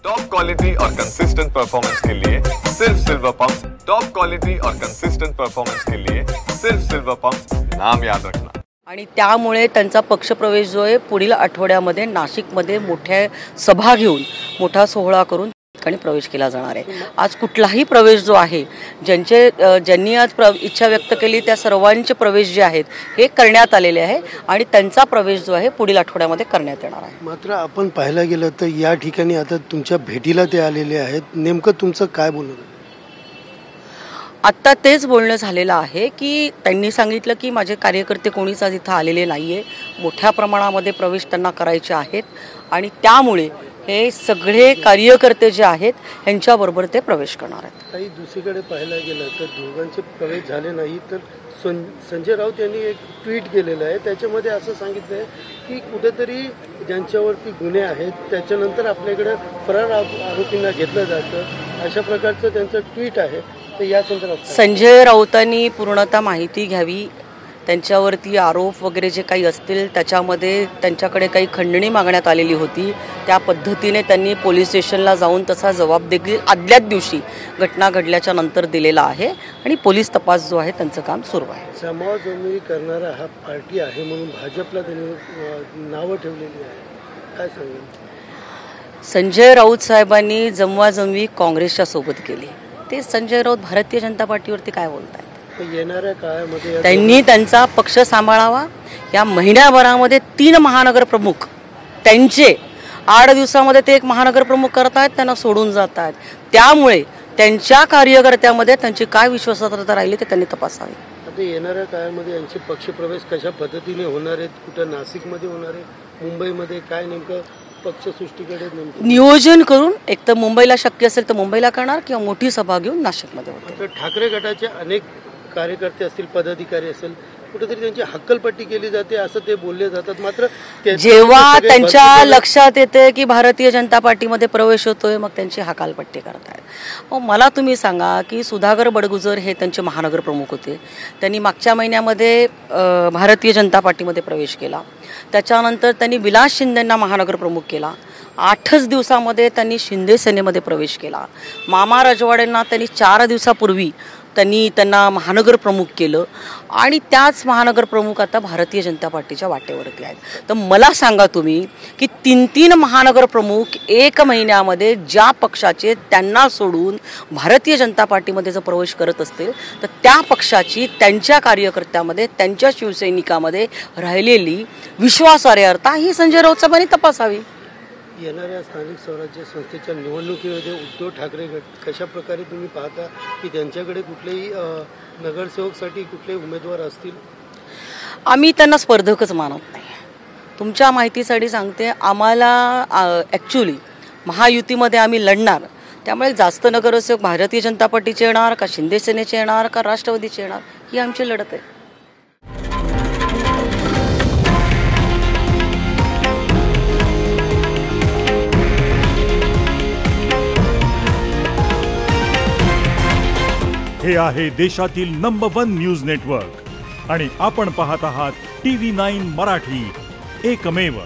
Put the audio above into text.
Top quality और consistent performance के लिए सिर्फ सिल्वर पंप्स। टॉप क्वालिटी और कंसिस्टेंट परफॉर्मेंस के लिए सिर्फ सिल्वर पंप्स, नाम याद रखना। आणि त्यामुळे त्यांचा पक्षप्रवेश जो आहे पुढील आठवड्यामध्ये नाशिकमध्ये मोठ्या सभा घेऊन मोठा सोहळा करून ठिकाणी प्रवेश केला जाणार आहे। आज कुठलाही प्रवेश जो आहे ज्यांनी आज इच्छा व्यक्त केली त्या सर्वांचे प्रवेश जे आहेत हे करण्यात आलेले आहे आणि त्यांचा प्रवेश जो आहे पुढील आठवड्यामध्ये करण्यात येणार आहे। मात्र आपण पाहायला गेलं तर या ठिकाणी आता तुमच्या भेटीला ते आलेले आहेत, नेमकं तुमचं काय बोलणं? आत्ता तेच बोलणं झालेलं आहे की त्यांनी सांगितलं की माझे कार्यकर्ते कोणीच आज इथं आलेले नाही आहे, मोठ्या प्रमाणामध्ये प्रवेश त्यांना करायचे आहेत आणि त्यामुळे हे सगळे कार्यकर्ते जे आहेत यांच्याबरोबर ते प्रवेश करणार आहेत। काही दुसरीकडे पाहायला गेलं तर दोघांचे प्रवेश झाले नाही तर संजय राऊत यांनी एक ट्विट केलेलं आहे, त्याच्यामध्ये असं सांगितलं आहे की कुठेतरी ज्यांच्यावरती गुन्हे आहेत त्याच्यानंतर आपल्याकडे फरार आरोपींना घेतलं जातं, अशा प्रकारचं त्यांचं ट्विट आहे। तर या संदर्भात संजय राऊतांनी पूर्णतः माहिती घ्यावी, त्यांच्यावरती आरोप वगैरे जे काही असतील त्याच्यामध्ये त्यांच्याकडे काही खंडणी मागण्यात आलेली होती, त्या पद्धतीने त्यांनी पोलीस स्टेशनला जाऊन तसा जबाब देखील आदल्याच दिवशी घटना घडल्याच्या नंतर दिलेला आहे आणि पोलीस तपास जो आहे त्यांचं काम सुरू आहे। जमावजमवी करणारा हा पार्टी आहे म्हणून भाजपला त्यांनी नावं ठेवलेली आहे, काय सांगेल? संजय राऊत साहेबांनी जमवाजमवी काँग्रेसच्या सोबत केली, ते संजय राऊत भारतीय जनता पार्टीवरती काय बोलत आहेत? येणाऱ्या काळामध्ये त्यांनी त्यांचा पक्ष सांभाळावा। या महिन्याभरामध्ये 3 महानगर प्रमुख त्यांचे 8 दिवसामध्ये ते एक महानगर प्रमुख करत आहेत, त्यांना सोडून जात आहेत, त्यामुळे त्यांच्या कार्यकर्त्यामध्ये त्यांची काय विश्वासार्हता राहिली ते त्यांनी तपासावी। आता येणाऱ्या काळामध्ये यांचे पक्षप्रवेश कशा पद्धतीने होणार आहेत, कुठं नाशिकमध्ये होणार आहे, मुंबईमध्ये काय नेमकं पक्षसृष्टीकडे नियोजन करून एक तर मुंबईला शक्य असेल तर मुंबईला करणार किंवा मोठी सभा घेऊन नाशिकमध्ये होते। तर ठाकरे गटाचे अनेक कार्यकर्ते असतील, पदाधिकारी असेल, कुठेतरी त्यांची हक्कलपट्टी केली जाते असं ते बोलले जातात। मात्र जेव्हा त्यांच्या लक्षात येते की भारतीय जनता पार्टीमध्ये प्रवेश होतोय मग त्यांची हकालपट्टी करतायत। मग मला तुम्ही सांगा की सुधाकर बडगुजर हे त्यांचे महानगर प्रमुख होते, त्यांनी मागच्या महिन्यामध्ये भारतीय जनता पार्टीमध्ये प्रवेश केला, त्याच्यानंतर त्यांनी विलास शिंदेंना महानगर प्रमुख केला, 8च दिवसामध्ये त्यांनी शिंदे सेनेमध्ये प्रवेश केला, मामा राजवाडेंना त्यांनी 4 दिवसापूर्वी त्यांना महानगर प्रमुख केलं आणि त्याच महानगर प्रमुख आता भारतीय जनता पार्टीच्या वाटेवरती आहेत। तर मला सांगा तुम्ही की 3 महानगर प्रमुख 1 महिन्यामध्ये ज्या पक्षाचे त्यांना सोडून भारतीय जनता पार्टीमध्ये जर प्रवेश करत असतील तर त्या पक्षाची त्यांच्या कार्यकर्त्यामध्ये त्यांच्या शिवसैनिकामध्ये राहिलेली विश्वासार्हता ही संजय राऊत साहेबांनी तपासावी। येणाऱ्या स्थानिक स्वराज्य संस्थेच्या निवडणुकीमध्ये उद्धव ठाकरे गट कशा प्रकारे तुम्ही पाहता की त्यांच्याकडे कुठलेही नगरसेवकसाठी कुठले उमेदवार असतील? आम्ही त्यांना स्पर्धकच मानत नाही। तुमच्या माहितीसाठी सांगते, आम्हाला ॲक्च्युली महायुतीमध्ये आम्ही लढणार, त्यामुळे जास्त नगरसेवक भारतीय जनता पार्टीचे येणार का शिंदे सेनेचे येणार का राष्ट्रवादीचे येणार ही आमची लढत आहे। हे आहे देशातील नंबर 1 न्यूज नेटवर्क आणि आपण पाहत आहात TV9 मराठी, एकमेव।